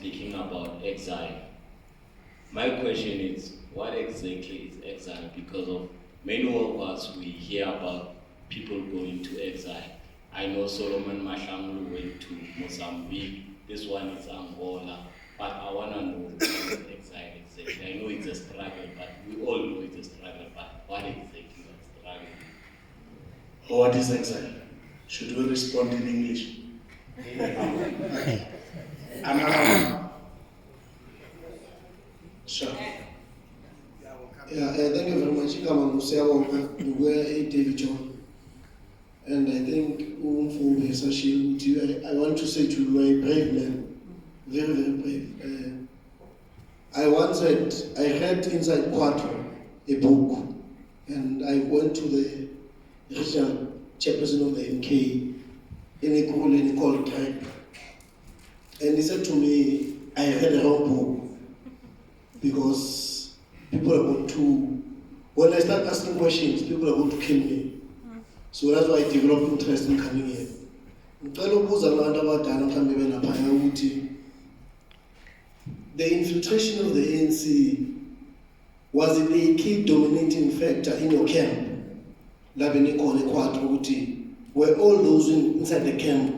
speaking about exile. My question is, what exactly is exile? Because of many of us, we hear about people going to exile. I know Solomon Mashanglu went to Mozambique. This one is Angola. But I want to know what is exile exactly. I know it's a struggle, but we all know it's a struggle. But what exactly is a struggle? What is exile? Should we respond in English? Another. Sure. Yeah, thank you very much. David John. And I think I want to say to you, you are a brave man. Very, very brave. I read inside Quattro, a book, and I went to the regional chairperson of the MK in a colony called Greg. And he said to me, I read a wrong book because people are going to, when I start asking questions, people are going to kill me. So that's why I developed interest in coming here. The infiltration of the ANC, was it a key dominating factor in your camp? Were all those inside the camp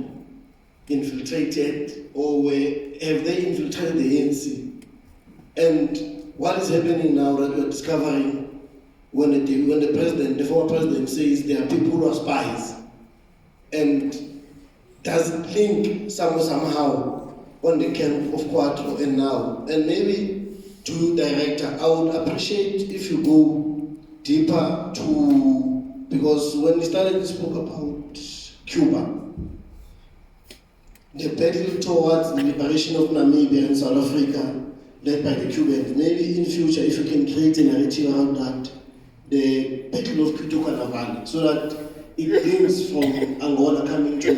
infiltrated, or have they infiltrated the ANC? And what is happening now that we are discovering when the former president says there are people who are spies, and does it link somehow on the camp of Quattro and now? And maybe to you, director, I would appreciate if you go deeper because when we started, we spoke about Cuba, the battle towards the liberation of Namibia and South Africa led by the Cubans. Maybe in future, if you can create a narrative around that, the battle of Cutucana, so that it links from Angola coming to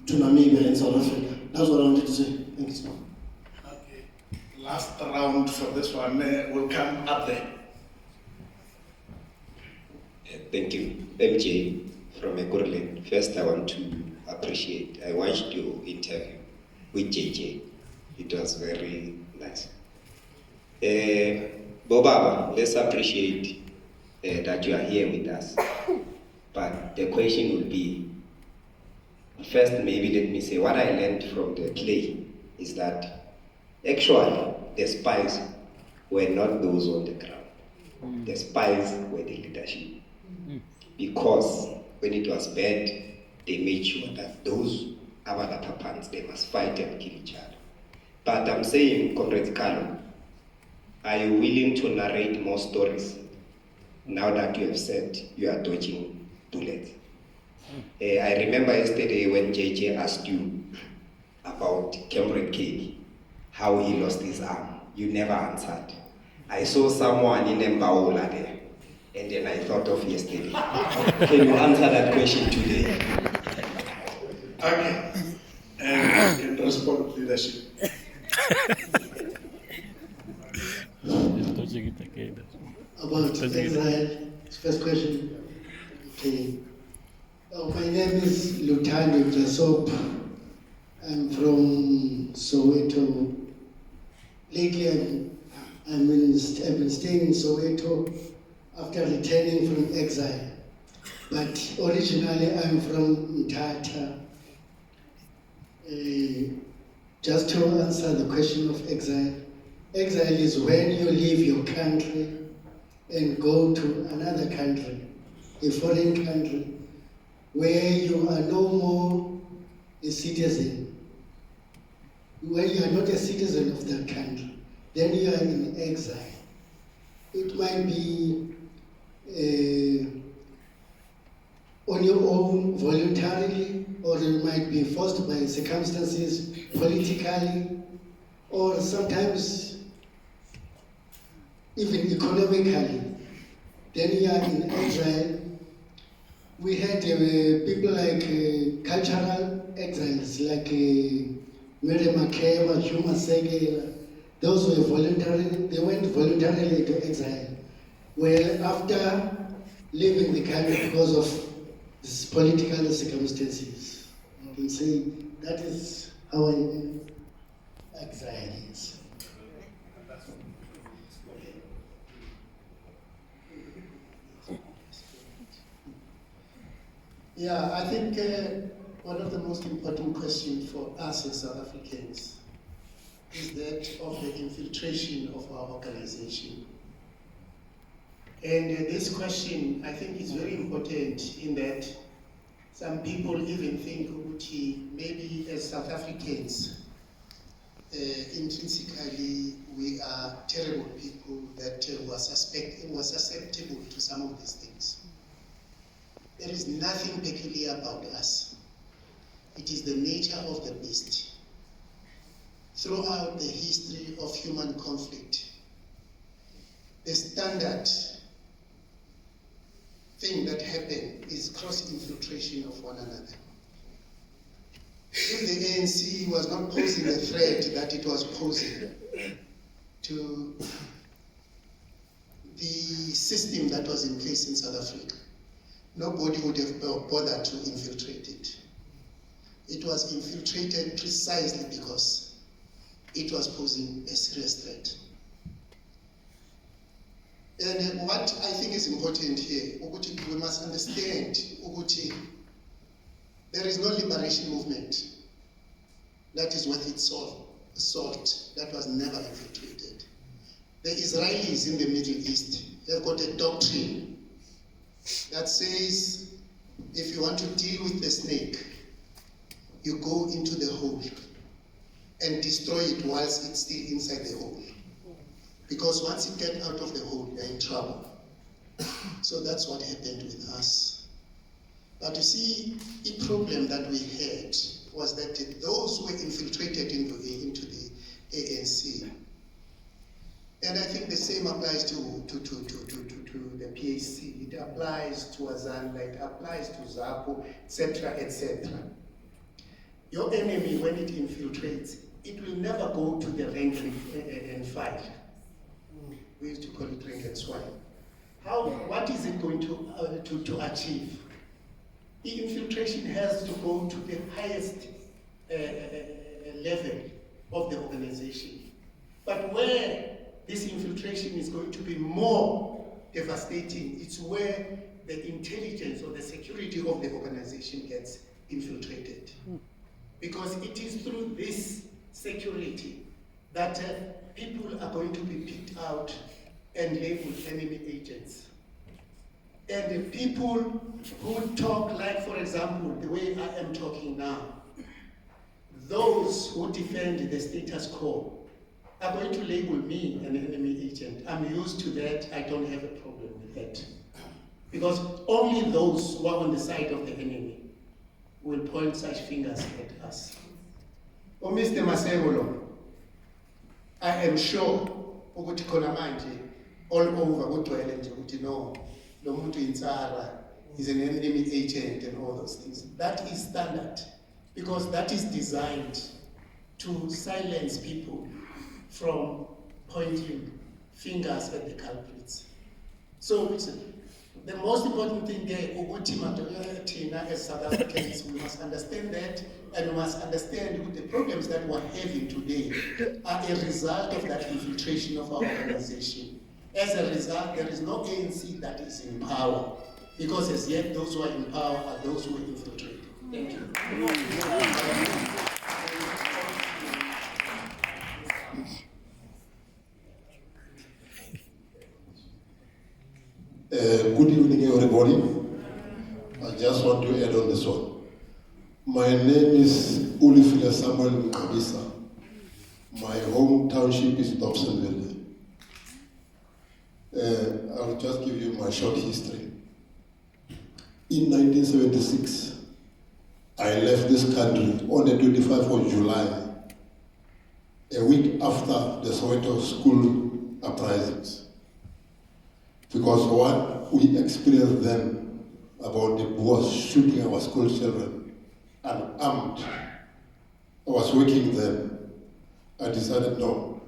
Namibia and South Africa. That's what I wanted to say. Thank you so much. Okay. Last round for this one will come up there. Thank you. MJ from Ekurland. First, I want to appreciate, I watched your interview with JJ. It was very nice. Bobaba, let's appreciate that you are here with us. But the question would be, first maybe let me say what I learned from the play is that actually the spies were not those on the ground. The spies were the leadership. Because when it was bad, they made sure that those Abada Papans, they must fight and kill each other. But I'm saying, Comrade Carlo, are you willing to narrate more stories now that you have said you are dodging bullets? I remember yesterday when JJ asked you about Cameron Kelly, how he lost his arm. You never answered. I saw someone in Mbaola there, and then I thought of yesterday. Can you answer that question today? Okay. And in response to leadership. About exile, first question. Okay. My name is Lieutenant Jasop. I'm from Soweto. Lately, I've been staying in Soweto after returning from exile. But originally, I'm from Mthatha. Just to answer the question of exile, exile is when you leave your country and go to another country, a foreign country, where you are no more a citizen. When you are not a citizen of that country, then you are in exile. It might be on your own voluntarily, or it might be forced by circumstances politically, or sometimes even economically. Then you are in exile. We had people like cultural exiles, like Mary Makeba, Huma Segela. Those were voluntary, they went voluntarily to exile. Well, after leaving the country because of these political circumstances, I can say that is how exile is. Yeah, I think one of the most important questions for us as South Africans is that of the infiltration of our organization. And this question, I think, is very important in that some people even think maybe as South Africans, intrinsically we are terrible people that were susceptible to some of these things. There is nothing peculiar about us. It is the nature of the beast. Throughout the history of human conflict, the standard thing that happened is cross-infiltration of one another. If the ANC was not posing the threat that it was posing to the system that was in place in South Africa, nobody would have bothered to infiltrate it. It was infiltrated precisely because it was posing a serious threat. And what I think is important here, we must understand there is no liberation movement that is worth its salt that was never infiltrated. The Israelis in the Middle East have got a doctrine that says if you want to deal with the snake, you go into the hole and destroy it whilst it's still inside the hole. Because once it gets out of the hole, you're in trouble. So that's what happened with us. But you see, the problem that we had was that those who were infiltrated into the ANC, and I think the same applies to the PAC, it applies to Azanda, it applies to ZAPO, etc., etc. Your enemy, when it infiltrates, it will never go to the rank and file. We used to call it rank and swine. What is it going to achieve? The infiltration has to go to the highest level of the organization. But where this infiltration is going to be more devastating, it's where the intelligence or the security of the organization gets infiltrated. Because it is through this security that people are going to be picked out and labeled enemy agents. And the people who talk like, for example, the way I am talking now, those who defend the status quo are going to label me an enemy agent. I'm used to that, I don't have a problem with that. Because only those who are on the side of the enemy will point such fingers at us. Oh, Mr. Masegolo, I am sure ukuthi khona manje all over kugcwele nje ukuthi no lo muntu insara is an enemy agent and all those things. That is standard because that is designed to silence people from pointing fingers at the culprits. So the most important thing as South Africans, we must understand that, and we must understand that the problems that we're having today are a result of that infiltration of our organization. As a result, there is no ANC that is in power, because as yet those who are in power are those who are infiltrated. Thank you. Good evening, everybody. I just want to add on this one. My name is Ulifile Samuel Mkabisa. My home township is Dobsonville. I'll just give you my short history. In 1976, I left this country on the 25th of July, a week after the Soweto school uprisings. Because what we experienced then about the Boers shooting our school children unarmed, I was working then. I decided no.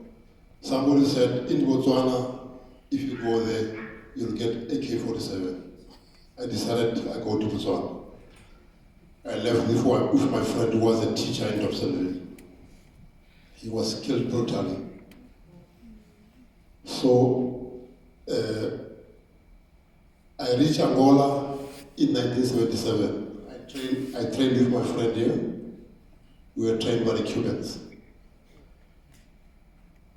Somebody said in Botswana, if you go there, you'll get AK-47. I decided I go to Botswana. I left with my friend who was a teacher in Dobsonville. he was killed brutally. So I reached Angola in 1977. I trained with my friend here. We were trained by the Cubans.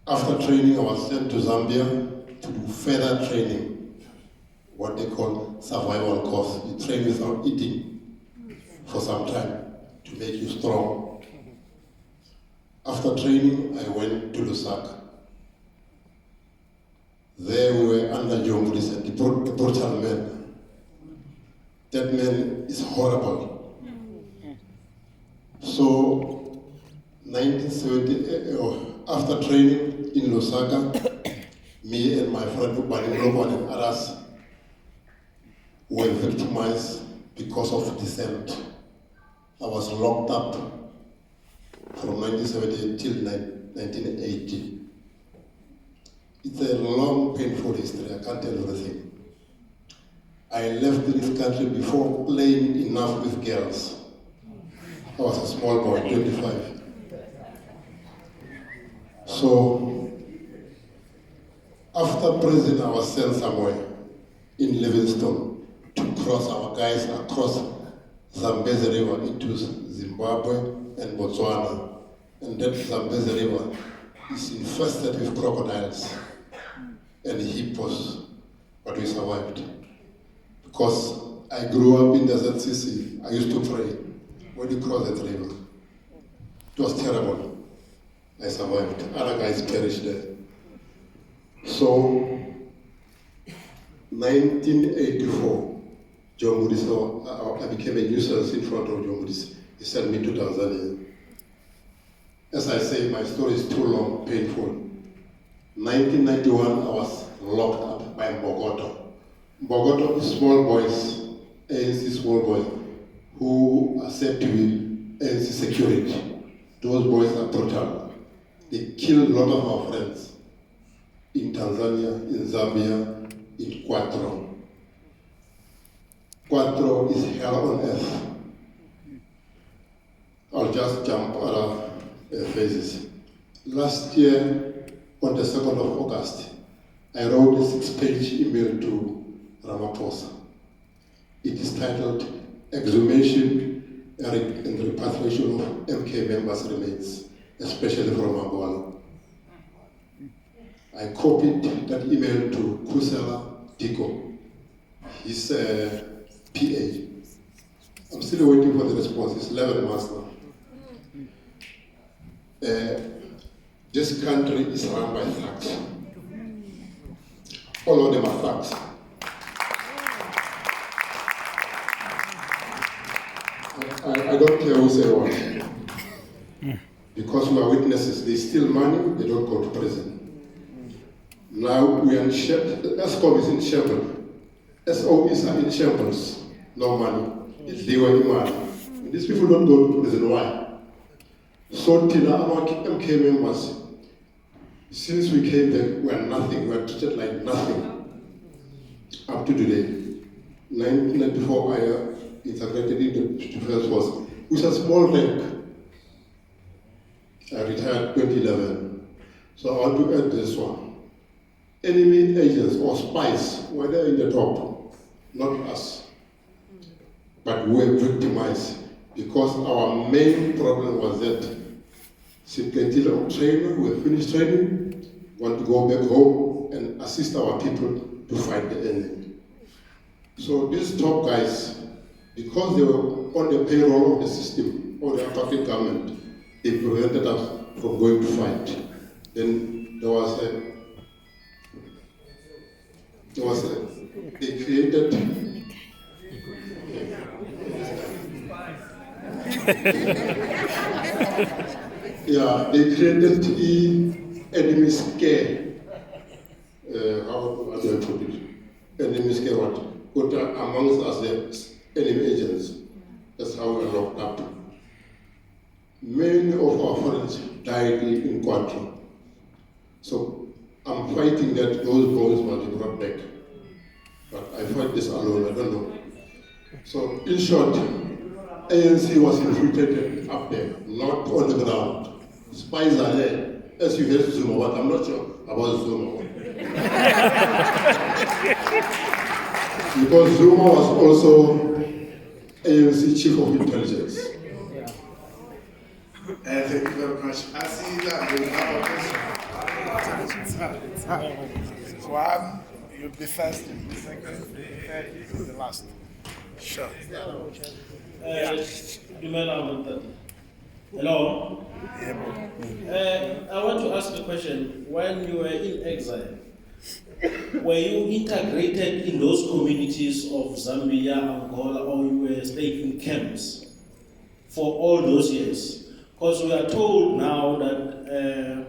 After training, I was sent to Zambia to do further training, what they call survival course. You train without eating for some time to make you strong. After training, I went to Lusaka. There we were under John Morrison, the brutal man. That man is horrible. So, 1970, after training in Lusaka, me and my friend Ubani and others were victimized because of dissent. I was locked up from 1978 till 1980. It's a long, painful history. I can't tell everything. I left this country before playing enough with girls. I was a small boy, 25. So, after prison, I was sent somewhere in Livingstone to cross our guys across Zambezi River into Zimbabwe and Botswana. And that Zambezi River is infested with crocodiles and hippos, but we survived. Because I grew up in the ZCC, I used to pray when you cross that river. It was terrible. I survived. Other guys perished there. So, 1984, John Moody's, I became a nuisance in front of John Moody's. He sent me to Tanzania. As I say, my story is too long, painful. 1991, I was locked up by Mbogoto. Mbogoto is small boys, ANC small boys, who are said to be ANC security. Those boys are brutal. They killed a lot of our friends in Tanzania, in Zambia, in Quattro. Quattro is hell on earth. I'll just jump other phases. Last year, on the 2nd of August, I wrote a 6-page email to Ramaphosa. It is titled Exhumation and Repatriation of MK Members' Remains, especially from Angola. I copied that email to Kusela Diko, his PA. I'm still waiting for the response. It's 11 months now. This country is run by thugs. All of them are thugs. I don't care who say what. Because we are witnesses. They steal money, they don't go to prison. Now we are in shambles. ESCOM is in shambles. SOEs are in shambles. No money. It's they were money. And these people don't go to prison. Why? So till our MK members, since we came there, we are nothing. We are treated like nothing. Up to today. 1994, I integrated into the first force. With a small rank. I retired 2011. So I want to add this one. Enemy agents or spies were there in the top, not us. But we were victimized because our main problem was that until trainer, we finished training, want to go back home and assist our people to fight the enemy. So these top guys, because they were on the payroll of the system, or the apartheid government, they prevented us from going to fight. Then they created they created the enemy scare. How do I put it? Enemy scare what? Put amongst us the enemy agents. That's how we are locked up. Many of our friends died in Quattro. So I'm fighting that those bones must be brought back. But I fight this alone, I don't know. So in short, ANC was infiltrated up there, not on the ground. spies are there. As you heard Zuma, what I'm not sure about Zuma. Because Zuma was also ANC Chief of Intelligence. Thank you very much. I see that we have a question. One, you'll be first, second, third, you'll be the last. Sure. Hello. I want to ask a question. When you were in exile, were you integrated in those communities of Zambia, Angola, or you were staying in camps for all those years? Because we are told now that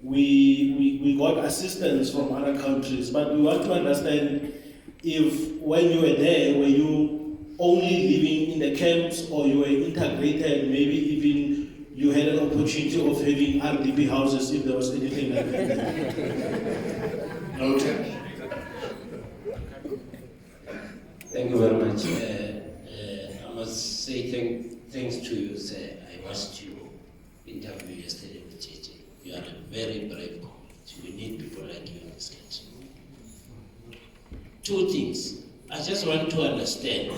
we got assistance from other countries, but we want to understand if when you were there, were you only living in the camps or you were integrated, maybe even you had an opportunity of having RDP houses if there was anything like that? Okay. Thank you very much. I must say thanks to you, sir. I watched you interview yesterday with JJ. You are a very brave community. We need people like you in this country. Two things. I just want to understand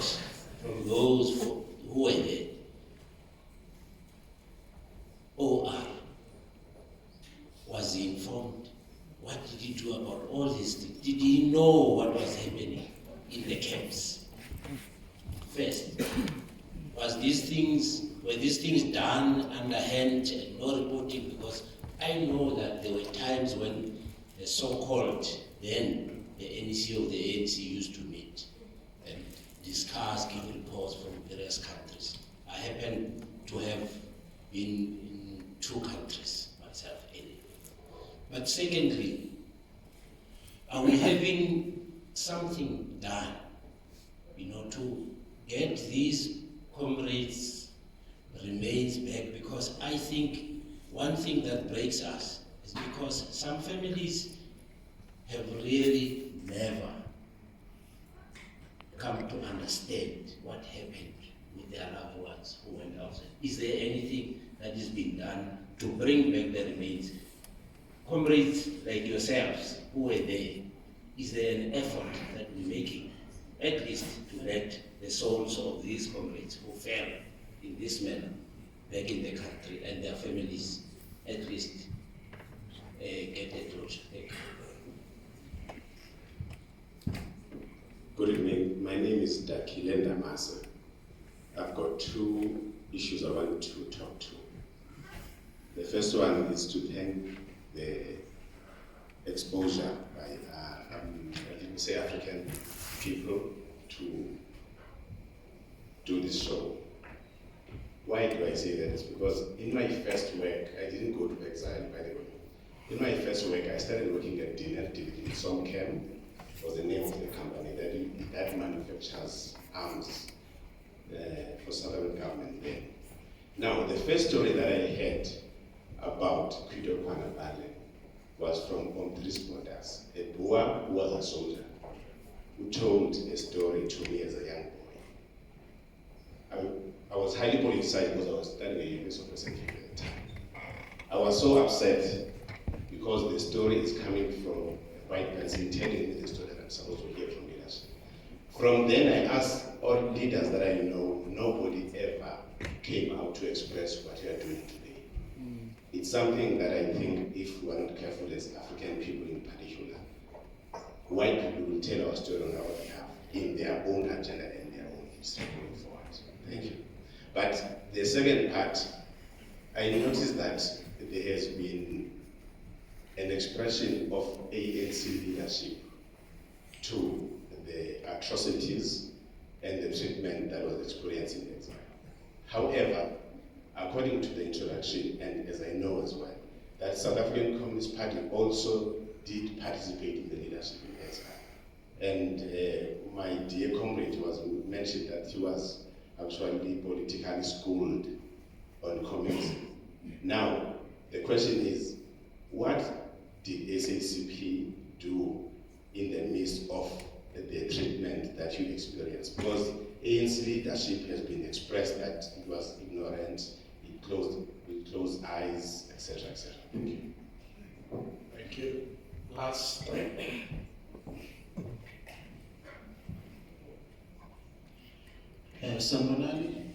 from those who were there. OR, was he informed? What did he do about all these things? Did he know what was happening in the camps? First, were these things done underhand and no reporting? Because I know that there were times when the so-called then the NEC of the ANC used to meet and discuss, give reports from various countries. I happen to have been in 2 countries myself anyway. But secondly, are we having something done, to get these comrades' remains back? Because I think one thing that breaks us is because some families have really never come to understand what happened with their loved ones who went outside. Is there anything that is being done to bring back the remains? Comrades like yourselves who were there, is there an effort that we're making, at least to let the souls of these comrades who fell in this manner back in the country and their families at least get a closure? Thank you. Good evening. My name is Dakilenda Masa. I've got 2 issues I want to talk to. The first one is to thank the exposure by, let me say, African people to do this show. Why do I say that? It's because in my first work, I didn't go to exile, by the way. In my first work, I started working at Dinner Dividend Somcam, was the name of the company that manufactures arms for South African government then. Now, the first story that I heard about Kwido Kwanabale was from Omdris Borders, a Boer who was a soldier, who told a story to me as a young boy. I was highly politicized because I was studying at the University of Security at the time. I was so upset because the story is coming from a white person telling me the story that I'm supposed to hear from leaders. From then I asked all leaders that I know, nobody ever came out to express what we are doing today. It's something that I think if we are not careful as African people in particular, white people will tell our story on our behalf in their own agenda and their own history going forward. Thank you. But the second part, I noticed that there has been an expression of ANC leadership to the atrocities and the treatment that was experienced in exile. However, according to the introduction, and as I know as well, that South African Communist Party also did participate in the leadership in exile. And my dear comrade was mentioned that he was actually politically schooled on communism. Now, the question is, what did SACP do in the midst of the treatment that you experienced? Because ANC leadership has been expressed that it was ignorant, it closed with closed eyes, etc., etc. Thank you. Thank you. Last three. Sanibonani,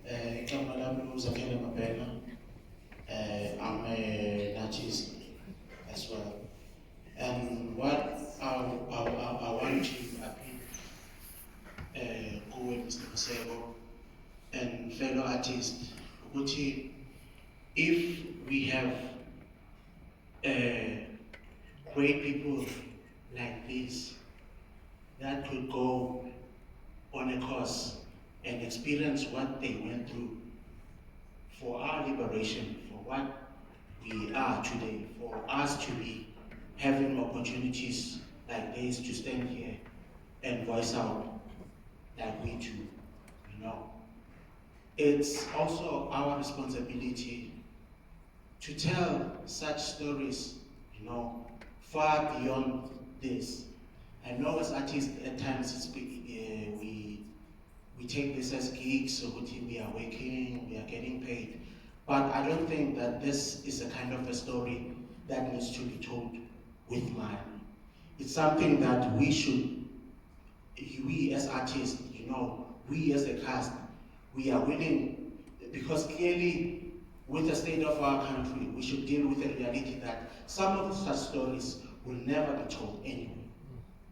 igama lami uZakhele Mabhena. I'm an artist as well. And what I want to appeal kuwe Mr. Masebo and fellow artists, ukuthi if we have great people like this that could go on a course and experience what they went through for our liberation, for what we are today, for us to be having opportunities like this to stand here and voice out like we do, you know. It's also our responsibility to tell such stories, you know, far beyond this. I know as artists at times we take this as gigs, so we are working, we are getting paid. But I don't think that this is a kind of a story that needs to be told with money. It's something that we as artists, you know, we as a cast, we are willing, because clearly with the state of our country, we should deal with the reality that some of such stories will never be told anyway.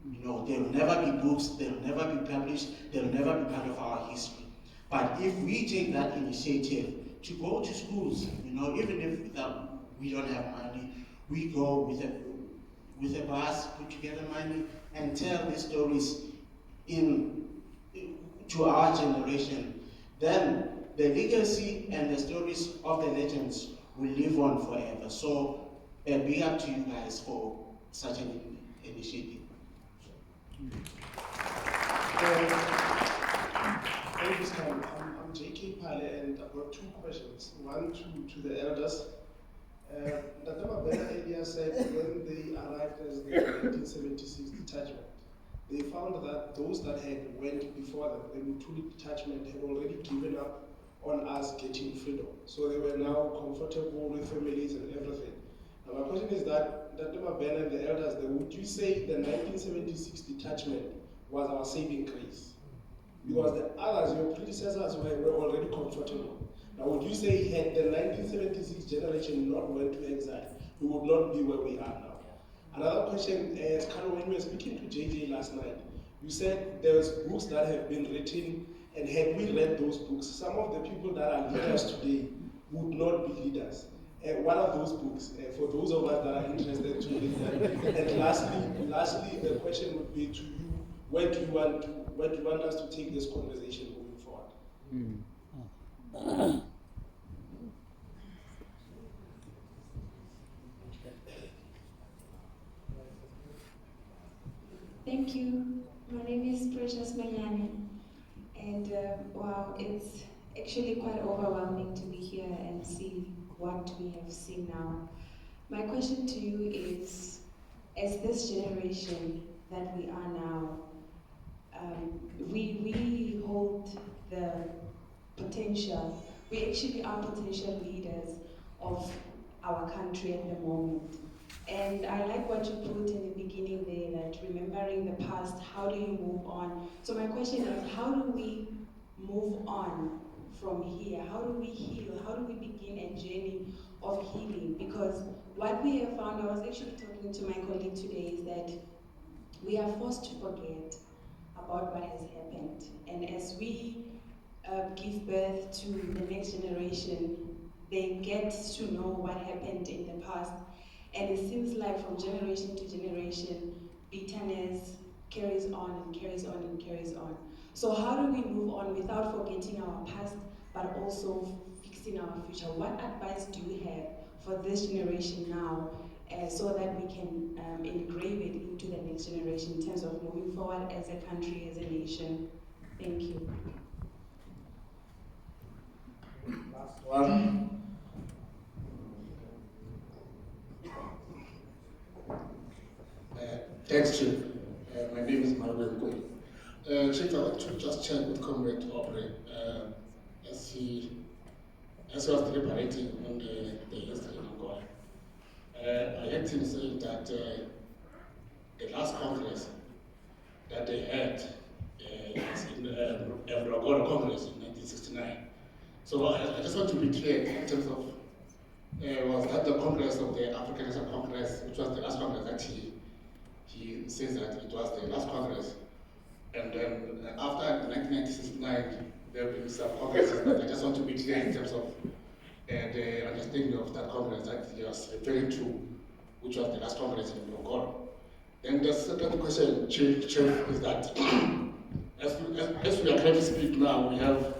You know, there will never be books, they will never be published, they will never be part of our history. But if we take that initiative to go to schools, you know, even if we don't have money, we go with a bus, put together money, and tell these stories to our generation, then the legacy and the stories of the legends will live on forever. So, big up to you guys for such an initiative. I'm J.K. Pale, and I've got two questions. One to the elders. Dr. Mabena earlier said when they arrived as the 1976 detachment, they found that those that had went before them, the Mutuli detachment, had already given up on us getting freedom. So they were now comfortable with families and everything. Now my question is that, Dr. Mabena and the elders, would you say the 1976 detachment was our saving grace? Because the others, your predecessors, were already comfortable. Now, would you say had the 1976 generation not went to exile, we would not be where we are now? Another question is, Carol, when you were speaking to JJ last night, you said there's books that have been written, and had we read those books, some of the people that are leaders today would not be leaders. What are those books for those of us that are interested to read them? And lastly, the question would be to you: where do you want us to take this conversation moving forward? Thank you. My name is Precious Manyane, and wow, it's actually quite overwhelming to be here and see what we have seen now. My question to you is, as this generation that we are now, we hold the potential, we actually are potential leaders of our country at the moment. And I like what you put in the beginning there, that remembering the past, how do you move on? So my question is, how do we move on from here? How do we heal? How do we begin a journey of healing? Because what we have found, I was actually talking to my colleague today, is that we are forced to forget about what has happened. And as we give birth to the next generation, they get to know what happened in the past. And it seems like from generation to generation, bitterness carries on and carries on and carries on. So how do we move on without forgetting our past, but also fixing our future? What advice do you have for this generation now, so that we can engrave it into the next generation in terms of moving forward as a country, as a nation? Thank you. Last one. Thanks, Chief. My name is Margaret Nkwe. Chief, I'd like to just check with Comrade Aubrey, as as I was deliberating on the history in Angola, I heard him saying that the last Congress that they had is in Angola Congress in 1969. So I just want to be clear in terms of, was that the Congress of the African National Congress, which was the last Congress that he says that it was the last Congress. And then after 1969, there have been some congresses, but I just want to be clear in terms of the understanding of that Congress that he was referring to, which was the last Congress in Angola. Then the second question, Chief, is that as we are trying to speak now, we have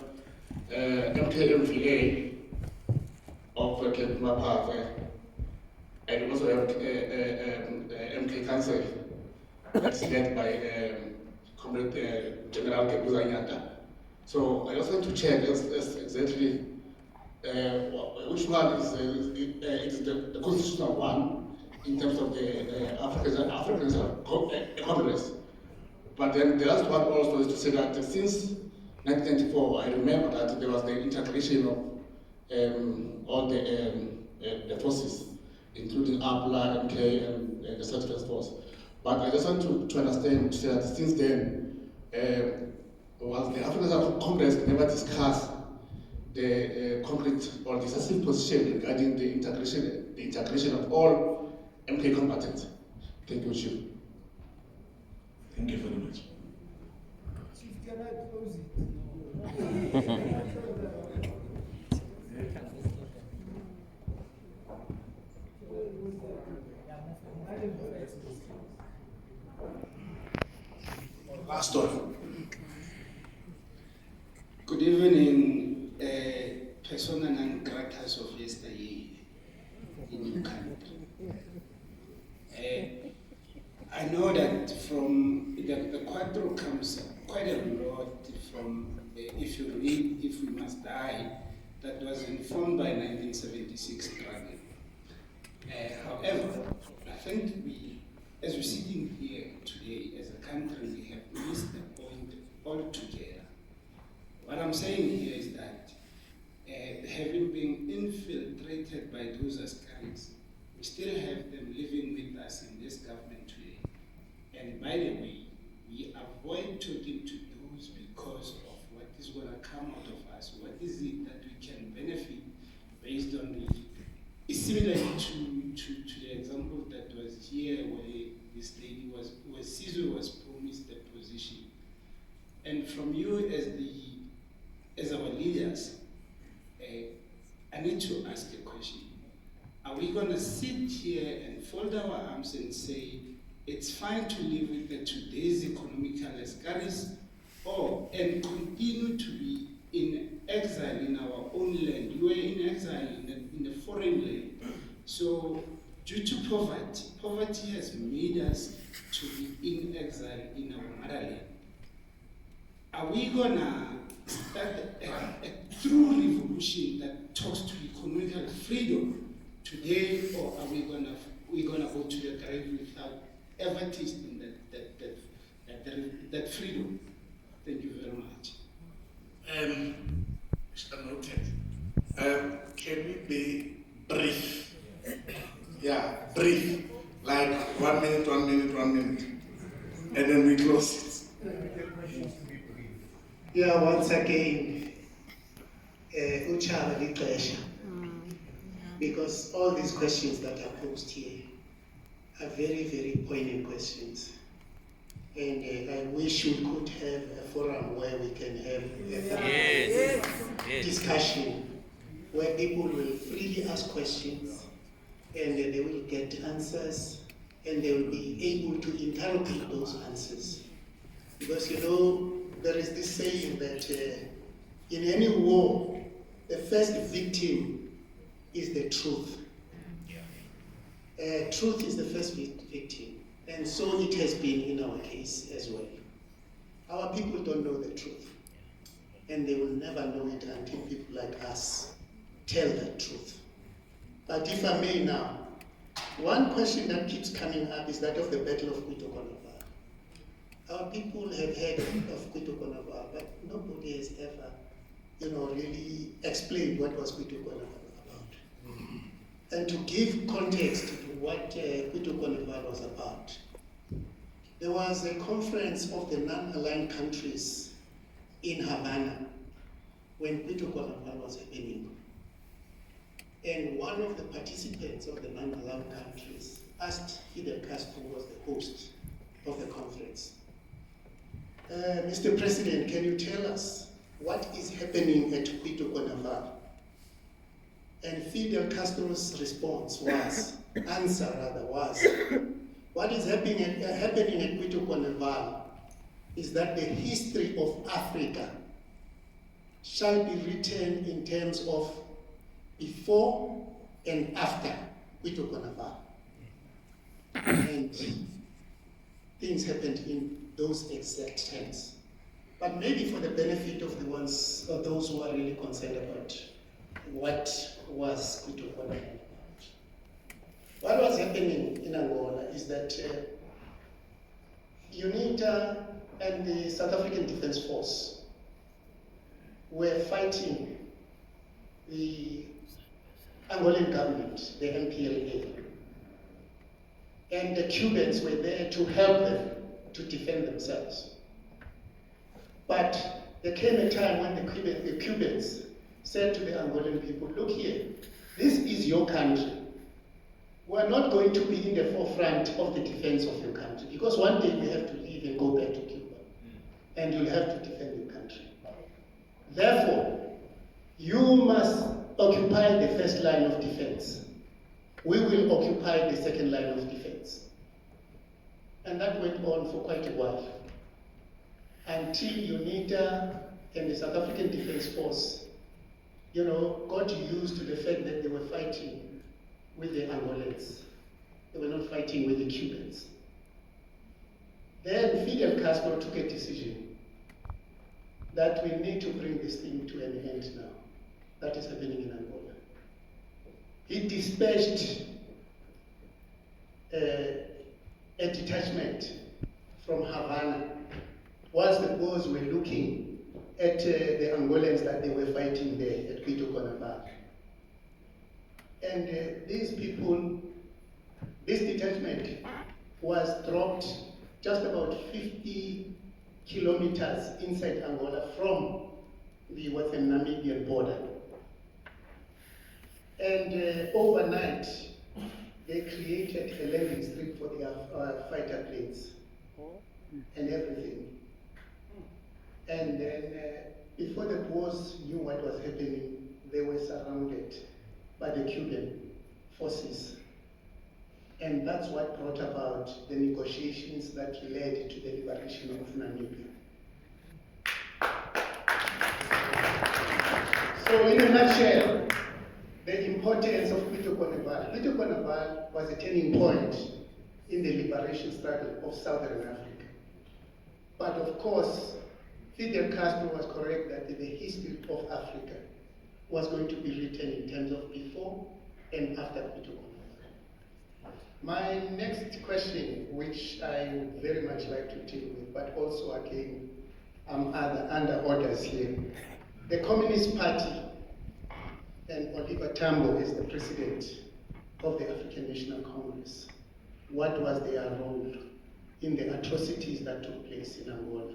MKMVA of Kemapave, and we also have MK Council, that's led by Comrade General Kebuzanyata. So I just want to check exactly which one is the constitutional one in terms of the African Congress. But then the last one also is to say that since 1994, I remember that there was the integration of all the forces, including APLA, MK, and the Self-Defense Force. But I just want to understand, to say that since then, was the African Congress never discussed the concrete or decisive position regarding the integration of all MK combatants? Thank you, Chief. Thank you very much. Chief, can I close it? Last one. Good evening, persona non gratas of yesterday in your country. I know that from the quadro comes quite a lot from, if you read If We Must Die, that was informed by 1976 struggle. However, I think as we're sitting here today as a country, we have missed the point altogether. What I'm saying here is that having been infiltrated by those Askaris, we still have them living with us in this government today. And by the way, we avoid talking to those because of what is going to come out of us. What is it that we can benefit based on the... It's similar to the example that was here where this lady where Caesar was promised the position. And from you as our leaders, I need to ask a question. Are we going to sit here and fold our arms and say, it's fine to live with today's economical Askaris, and continue to be in exile in our own land? You are in exile in a foreign land. So due to poverty has made us to be in exile in our motherland. Are we gonna start a true revolution that talks to economical freedom today, or are we gonna go to the grave without ever tasting that freedom? Thank you very much. Mr. Noted. Can we be brief? Yeah, brief. Like 1 minute, 1 minute, 1 minute. And then we close it. Yeah, once again, Uchara Literature. Because all these questions that are posed here are very, very poignant questions. And I wish we could have a forum where we can have a discussion where people will freely ask questions and they will get answers and they will be able to interrogate those answers. Because there is this saying that in any war, the first victim is the truth. Truth is the first victim. And so it has been in our case as well. Our people don't know the truth. And they will never know it until people like us tell the truth. But if I may now, one question that keeps coming up is that of the Battle of Kwitokonova. Our people have heard of Kwitokonova, but nobody has ever really explained what was Kwitu Carnival about. And to give context to what Kwitu Carnival was about, there was a conference of the non-aligned countries in Havana when Kwitu Carnival was happening. And one of the participants of the non-aligned countries asked Fidel Castro, who was the host of the conference, Mr. President, can you tell us what is happening at Kwitu Carnival? And Fidel Castro's answer was, what is happening at Kwitu Carnival is that the history of Africa shall be written in terms of before and after Kwitu Carnival. And things happened in those exact terms. But maybe for the benefit of those who are really concerned about what was Kwitu Carnival about. What was happening in Angola is that UNITA and the South African Defence Force were fighting the Angolan government, the MPLA. And the Cubans were there to help them to defend themselves. But there came a time when the Cubans said to the Angolan people, look here, this is your country. We are not going to be in the forefront of the defense of your country, because one day we have to leave and go back to Cuba, and you'll have to defend your country. Therefore, you must occupy the first line of defense. We will occupy the second line of defense. And that went on for quite a while, until UNITA and the South African Defence Force, got used to the fact that they were fighting with the Angolans. They were not fighting with the Cubans. Then Fidel Castro took a decision that we need to bring this thing to an end now. That is happening in Angola. He dispatched a detachment from Havana whilst the Boers were looking at the Angolans that they were fighting there at Kwitu Carnival. And these people, this detachment was dropped just about 50 kilometers inside Angola from the Western Namibian border. And overnight, they created a landing strip for their fighter planes and everything. And then, before the Boers knew what was happening, they were surrounded by the Cuban forces. And that's what brought about the negotiations that led to the liberation of Namibia. So in a nutshell, the importance of Kwitu Carnival. Kwitu Carnival was a turning point in the liberation struggle of Southern Africa. But of course, Fidel Castro was correct that the history of Africa was going to be written in terms of before and after Kwitu Carnival. My next question, which I would very much like to deal with, but also again, I'm under orders here. The Communist Party and Oliver Tambo is the president of the African National Congress. What was their role in the atrocities that took place in Angola?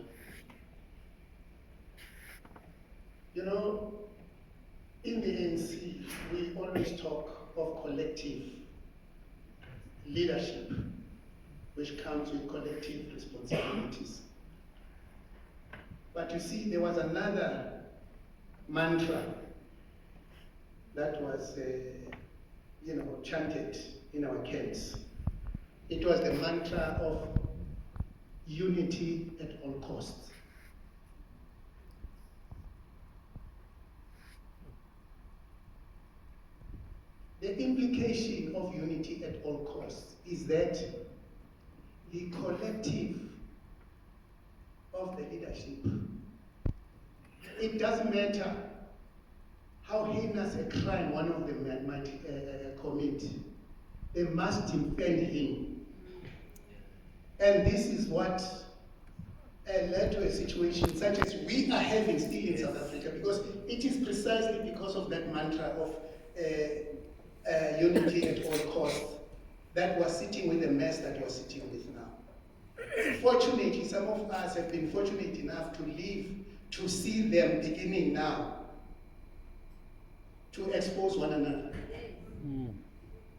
In the ANC, we always talk of collective leadership, which comes with collective responsibilities. But you see, there was another mantra that was, chanted in our camps. It was the mantra of unity at all costs. The implication of unity at all costs is that the collective of the leadership, it doesn't matter how heinous a crime one of them might commit, they must defend him. And this is what led to a situation such as we are having still in South Africa, because it is precisely because of that mantra of unity at all costs that we're sitting with the mess that we're sitting with now. Fortunately, some of us have been fortunate enough to live to see them beginning now to expose one another.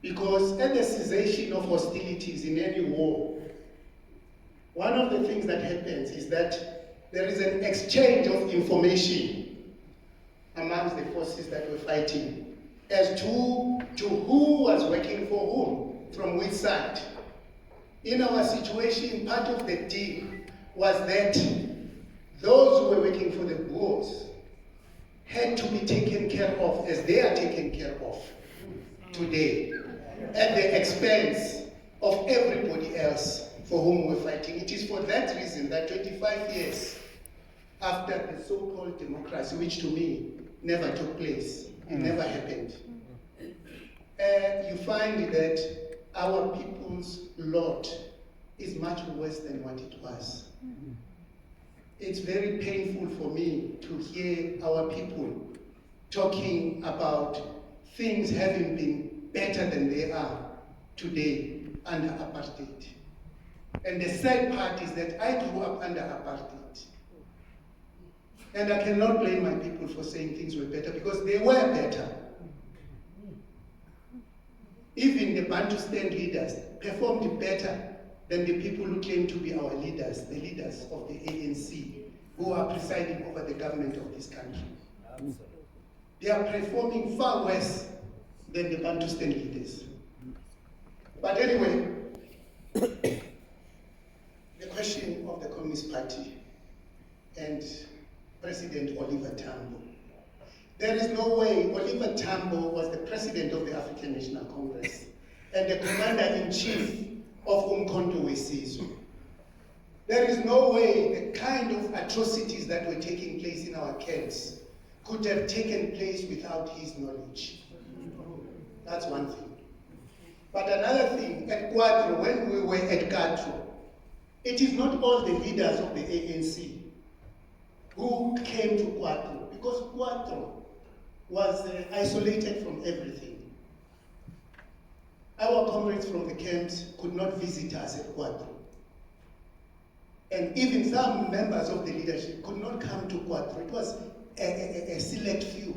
Because at the cessation of hostilities in any war, one of the things that happens is that there is an exchange of information amongst the forces that were fighting as to who was working for whom, from which side. In our situation, part of the deal was that those who were working for the Boers had to be taken care of as they are taken care of today, at the expense of everybody else for whom we're fighting. It is for that reason that 25 years after the so-called democracy, which to me never took place, it never happened, you find that our people's lot is much worse than what it was. It's very painful for me to hear our people talking about things having been better than they are today under apartheid. And the sad part is that I grew up under apartheid. And I cannot blame my people for saying things were better, because they were better. Even the Bantustan leaders performed better than the people who claim to be our leaders, the leaders of the ANC, who are presiding over the government of this country. Absolutely. They are performing far worse than the Bantustan leaders. But anyway, the question of the Communist Party and President Oliver Tambo. There is no way Oliver Tambo was the president of the African National Congress and the commander-in-chief of Umkhonto weSizwe. There is no way the kind of atrocities that were taking place in our camps could have taken place without his knowledge. That's one thing. But another thing, at Quadro, when we were at Quadro, it is not all the leaders of the ANC who came to Quadro, because Quadro was isolated from everything. Our comrades from the camps could not visit us at Quadro. And even some members of the leadership could not come to Quadro. It was a select few.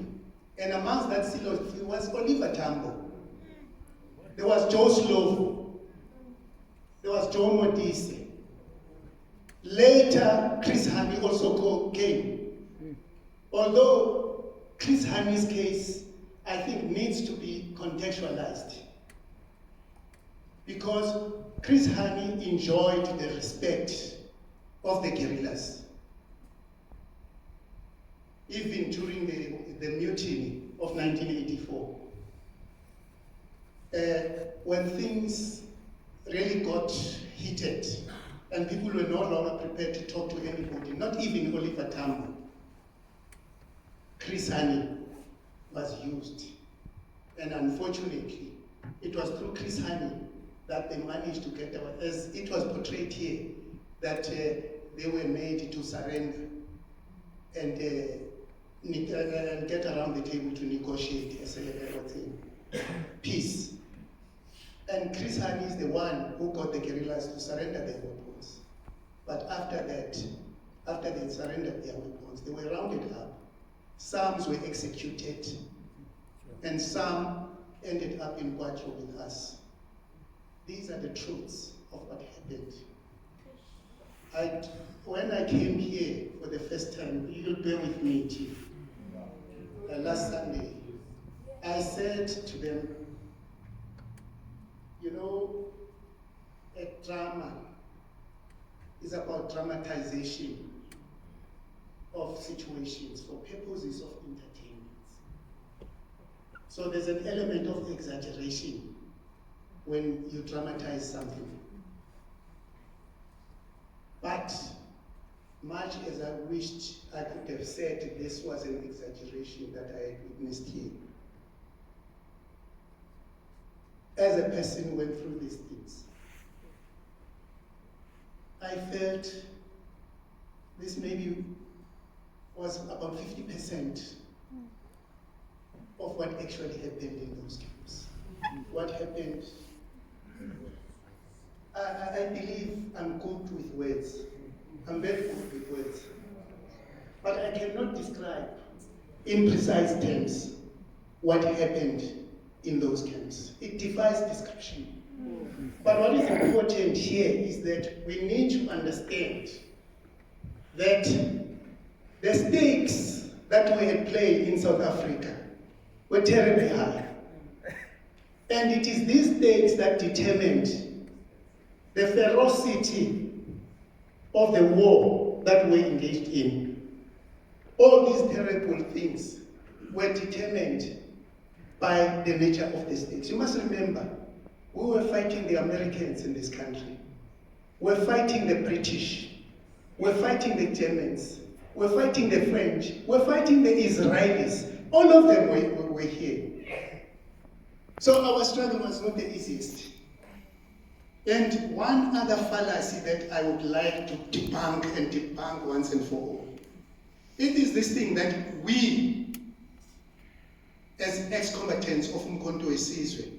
And amongst that select few was Oliver Tambo. There was Joe Slovo. There was Joe Modise. Later, Chris Hani also came. Although Chris Hani's case, I think, needs to be contextualized. Because Chris Hani enjoyed the respect of the guerrillas. Even during the mutiny of 1984. When things really got heated and people were no longer prepared to talk to anybody, not even Oliver Tambo, Chris Hani was used. And unfortunately, it was through Chris Hani that they managed to get, as it was portrayed here, that they were made to surrender and get around the table to negotiate peace. And Chris Hani is the one who got the guerrillas to surrender their weapons. But after that, after they surrendered their weapons, they were rounded up. Some were executed, and some ended up in Quadro with us. These are the truths of what happened. When I came here for the first time, you'll bear with me, Chief, last Sunday, I said to them, you know, a drama is about dramatization of situations for purposes of entertainment. So there's an element of exaggeration when you dramatize something. But much as I wished I could have said this was an exaggeration that I had witnessed here, as a person who went through these things, I felt this maybe was about 50% of what actually happened in those camps. What happened? I believe I'm good with words. I'm very good with words. But I cannot describe in precise terms what happened in those camps. It defies description. But what is important here is that we need to understand that the stakes that were at play in South Africa were terribly high. And it is these stakes that determined the ferocity of the war that we engaged in. All these terrible things were determined by the nature of the stakes. You must remember, we were fighting the Americans in this country. We're fighting the British. We're fighting the Germans. We're fighting the French. We're fighting the Israelis. All of them were here. So our struggle was not the easiest. And one other fallacy that I would like to debunk once and for all. It is this thing that we, as ex-combatants of Umkhonto weSizwe,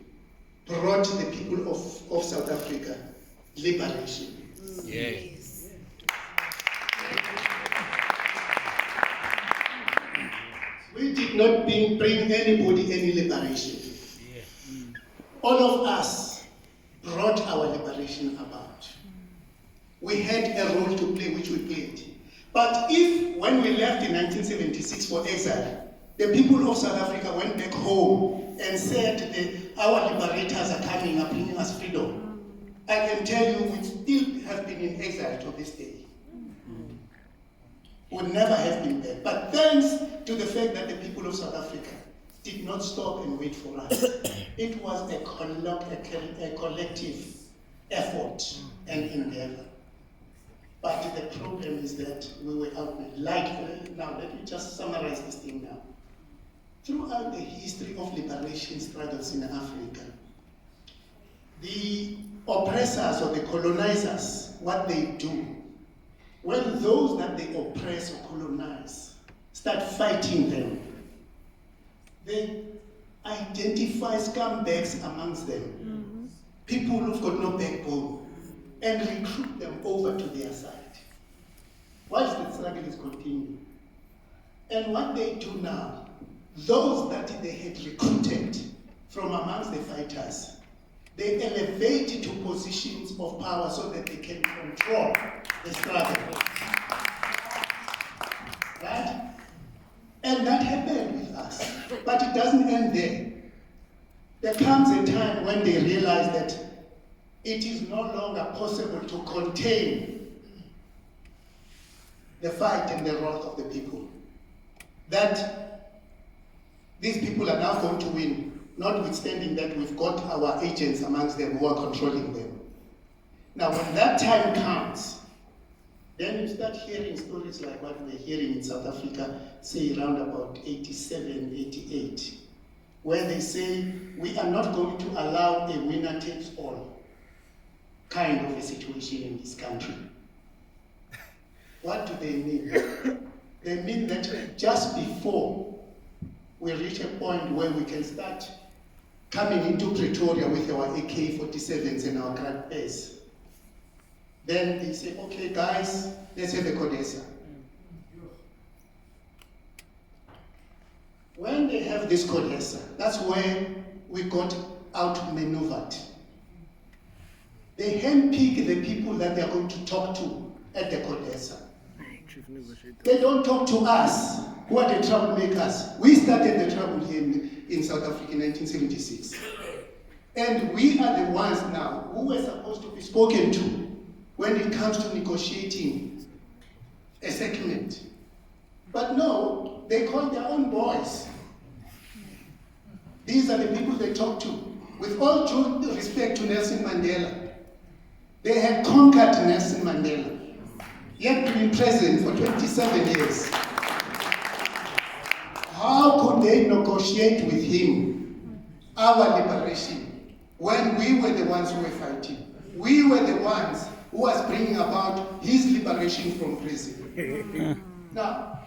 brought the people of South Africa liberation. Yes. We did not bring anybody any liberation. All of us brought our liberation about. We had a role to play, which we played. But if, when we left in 1976 for exile, the people of South Africa went back home and said, our liberators are coming, are bringing us freedom, I can tell you we still have been in exile to this day. Would never have been there. But thanks to the fact that the people of South Africa did not stop and wait for us, it was a collective effort and endeavor. But the problem is that we were outnumbered. Now, let me just summarize this thing now. Throughout the history of liberation struggles in Africa, the oppressors or the colonizers, what they do, when those that they oppress or colonize start fighting them, they identify scumbags amongst them, people who've got no backbone, and recruit them over to their side, whilst the struggle is continuing. And what they do now, those that they had recruited from amongst the fighters, they elevate to positions of power so that they can control the struggle. Right? And that happened with us. But it doesn't end there. There comes a time when they realize that it is no longer possible to contain the fight and the wrath of the people. That these people are now going to win, notwithstanding that we've got our agents amongst them who are controlling them. Now, when that time comes, then you start hearing stories like what we're hearing in South Africa, say around about 87, 88, where they say, we are not going to allow a winner takes all kind of a situation in this country. What do they mean? They mean that just before we reach a point where we can start coming into Pretoria with our AK-47s and our crack base, then they say, okay guys, let's have a CODESA. When they have this CODESA, that's where we got outmaneuvered. They handpick the people that they are going to talk to at the CODESA. They don't talk to us, who are the troublemakers. We started the trouble here in South Africa in 1976. And we are the ones now who were supposed to be spoken to when it comes to negotiating a settlement. But no, they call their own boys. These are the people they talk to. With all due respect to Nelson Mandela, they had conquered Nelson Mandela. He had been in prison for 27 years. How could they negotiate with him our liberation when we were the ones who were fighting? We were the ones who was bringing about his liberation from prison. Now,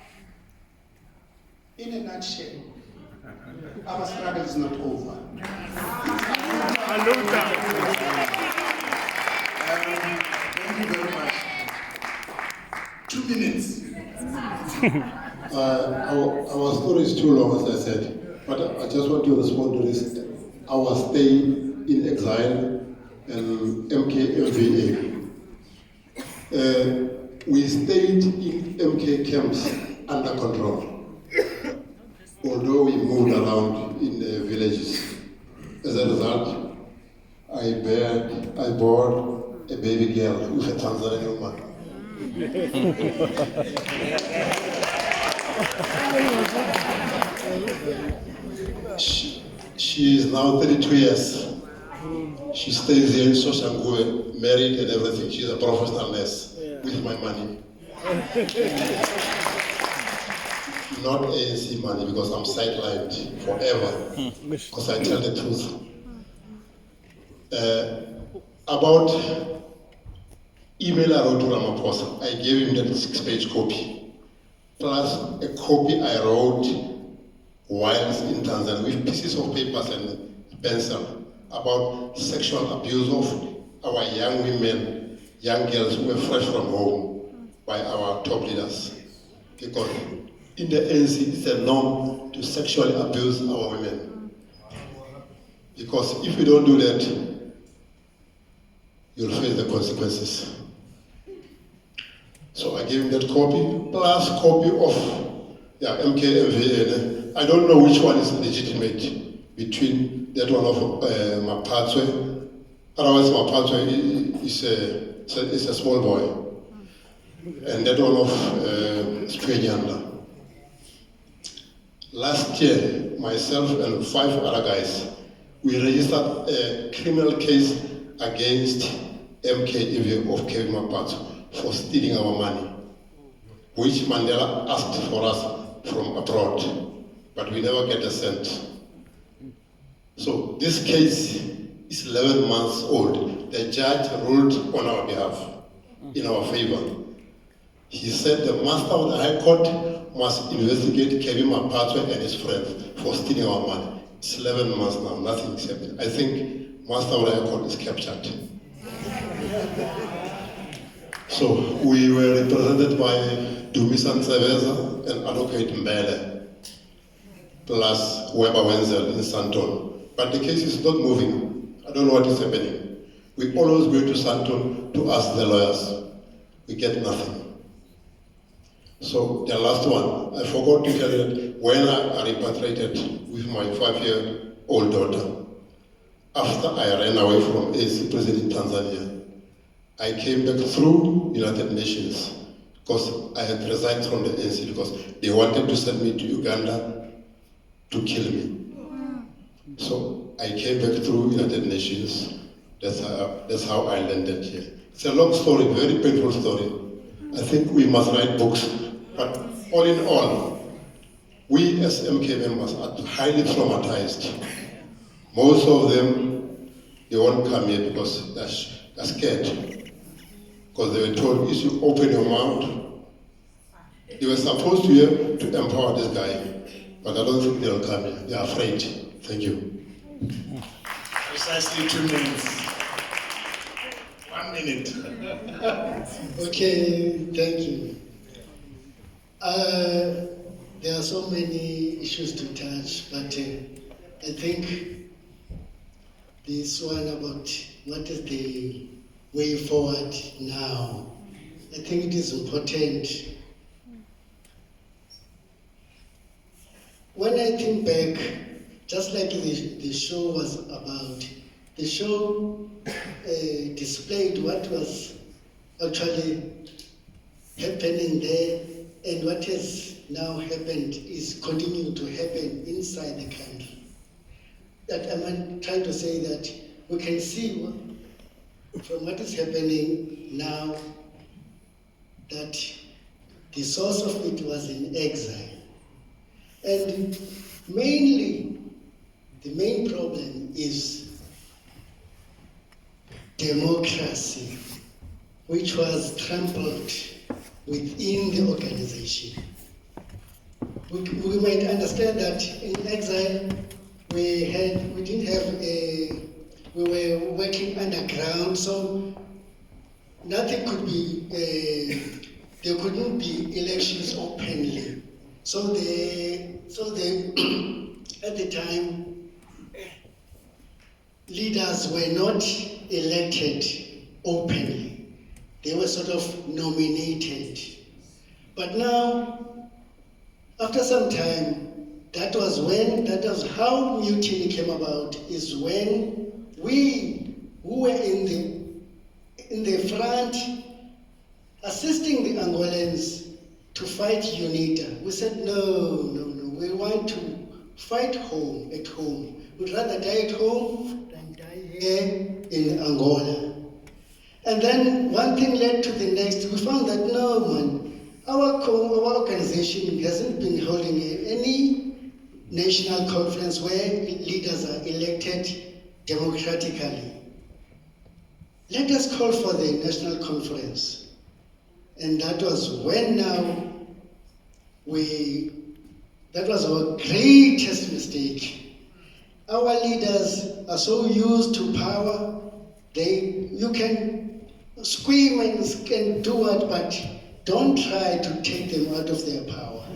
in a nutshell, our struggle is not over. Thank you very much. 2 minutes. Our story is too long, as I said, but I just want to respond to this. Our stay in exile and MKLVA. We stayed in MK camps under control, although we moved around in the villages. As a result, I bore a baby girl with a Tanzanian woman. She is now 32 years. She stays here in Soshanguve, married and everything. She's a professional nurse with my money. Not ANC money, because I'm sidelined forever, because I tell the truth. About email I wrote to Ramaphosa, I gave him that 6-page copy, plus a copy I wrote whilst in Tanzania with pieces of papers and pencil about sexual abuse of our young women, young girls who were fresh from home by our top leaders. Because in the ANC, it's a norm to sexually abuse our women. Because if you don't do that, you'll face the consequences. So I gave him that copy, plus copy of MKMVA. I don't know which one is legitimate between that one of Mapatwe. Otherwise, Mapatwe is a small boy. And that one of Sprenyanda. Last year, myself and 5 other guys, we registered a criminal case against MKEV of Kevin Mapatwe for stealing our money, which Mandela asked for us from abroad, but we never get a cent. So this case is 11 months old. The judge ruled on our behalf, in our favor. He said the master of the High Court must investigate Kevin Mapatwe and his friends for stealing our money. It's 11 months now, nothing is happening. I think master of the High Court is captured. So we were represented by Dumisan Seveza and Advocate Mbele, plus Weber Wenzel in Santon. But the case is not moving. I don't know what is happening. We always go to Santon to ask the lawyers. We get nothing. So the last one, I forgot to tell you that when I repatriated with my 5-year-old daughter, after I ran away from AC prison in Tanzania, I came back through United Nations because I had resigned from the ANC because they wanted to send me to Uganda to kill me. So I came back through United Nations. That's how I landed here. It's a long story, very painful story. I think we must write books. But all in all, we as MK members are highly traumatized. Most of them, they won't come here because they're scared. Because they were told, if you open your mouth, they were supposed to empower this guy, but I don't think they'll come here. They're afraid. Thank you. Precisely 2 minutes. 1 minute. Okay, thank you. There are so many issues to touch, but I think this one about what is the way forward now, I think it is important. When I think back, just like the show was about, the show displayed what was actually happening there, and what has now happened is continuing to happen inside the country. That I'm trying to say that we can see from what is happening now that the source of it was in exile. And mainly, the main problem is democracy. which was trampled within the organization. We might understand that in exile we were working underground, so nothing could be, there couldn't be elections openly. So at the time, leaders were not elected openly. They were sort of nominated. But now, after some time, that was how mutiny came about, is when we who were in the front assisting the Angolans to fight UNITA. We said, no, we want to fight at home. We'd rather die at home than die here in Angola. And then one thing led to the next. We found that no, man, our organization hasn't been holding any national conference where leaders are elected democratically. Let us call for the national conference. And that was when that was our greatest mistake. Our leaders are so used to power, you can scream and can do what, but don't try to take them out of their power.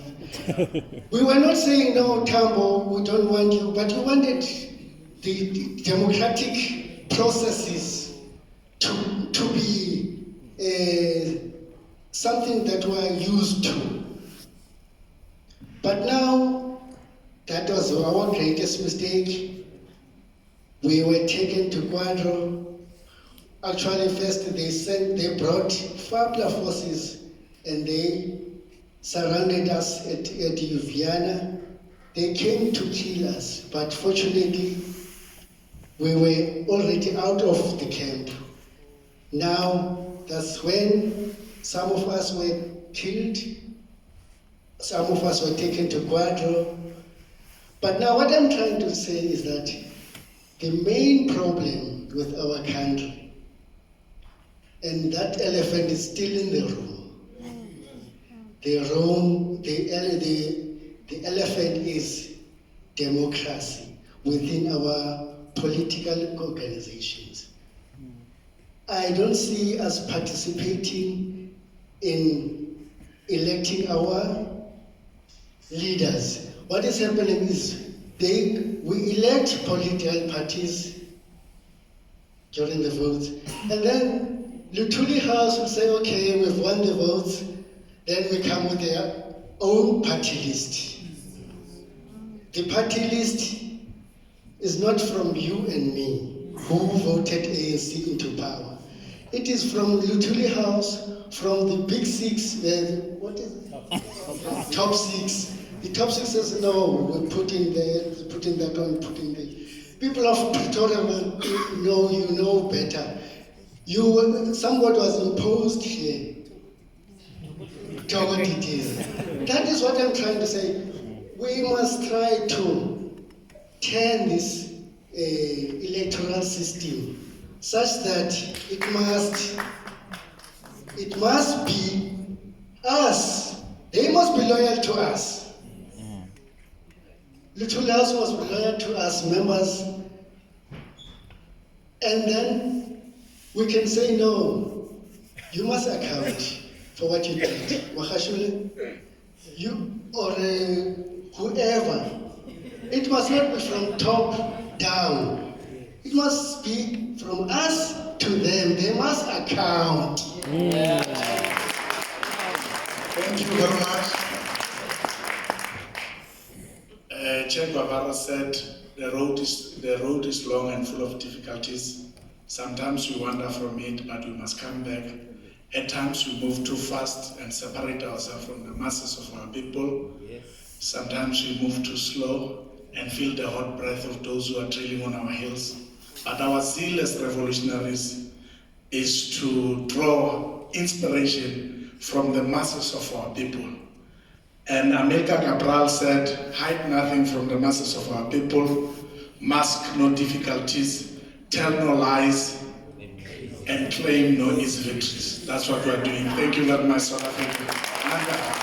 We were not saying, no, Tambo, we don't want you, but we wanted the democratic processes to be something that we're used to. But now, that was our greatest mistake. We were taken to Quadro. Actually, first they brought Fabula forces and they surrounded us at Uviana. They came to kill us, but fortunately, we were already out of the camp. Now, that's when some of us were killed, some of us were taken to Quadro. But now what I'm trying to say is that the main problem with our country, and that elephant is still in the room. The elephant is democracy within our political organizations. I don't see us participating in electing our leaders. What is happening is we elect political parties during the votes, and then Luthuli House will say, okay, we've won the votes, then we come with their own party list. The party list is not from you and me, who voted ANC into power. It is from Luthuli House, from the big six, what is it? Top six. The top six says, no, we're putting that one, putting the... People of Pretoria will know, you know better. Somewhat was imposed here. That is what I'm trying to say. We must try to turn this electoral system such that it must be us. They must be loyal to us. Luthuli House must be loyal to us members. And then we can say, no, you must account for what you did. Wakashule, you or whoever. It must not be from top down. It must be from us to them. They must account. Thank you very much. Che Guevara said, the road is long and full of difficulties. Sometimes we wander from it, but we must come back. At times we move too fast and separate ourselves from the masses of our people. Sometimes we move too slow and feel the hot breath of those who are drilling on our heels. But our zeal as revolutionaries is to draw inspiration from the masses of our people. And Amilcar Cabral said, hide nothing from the masses of our people, mask no difficulties, tell no lies, and claim no easy victories. That's what we're doing. Thank you very much, South Africa.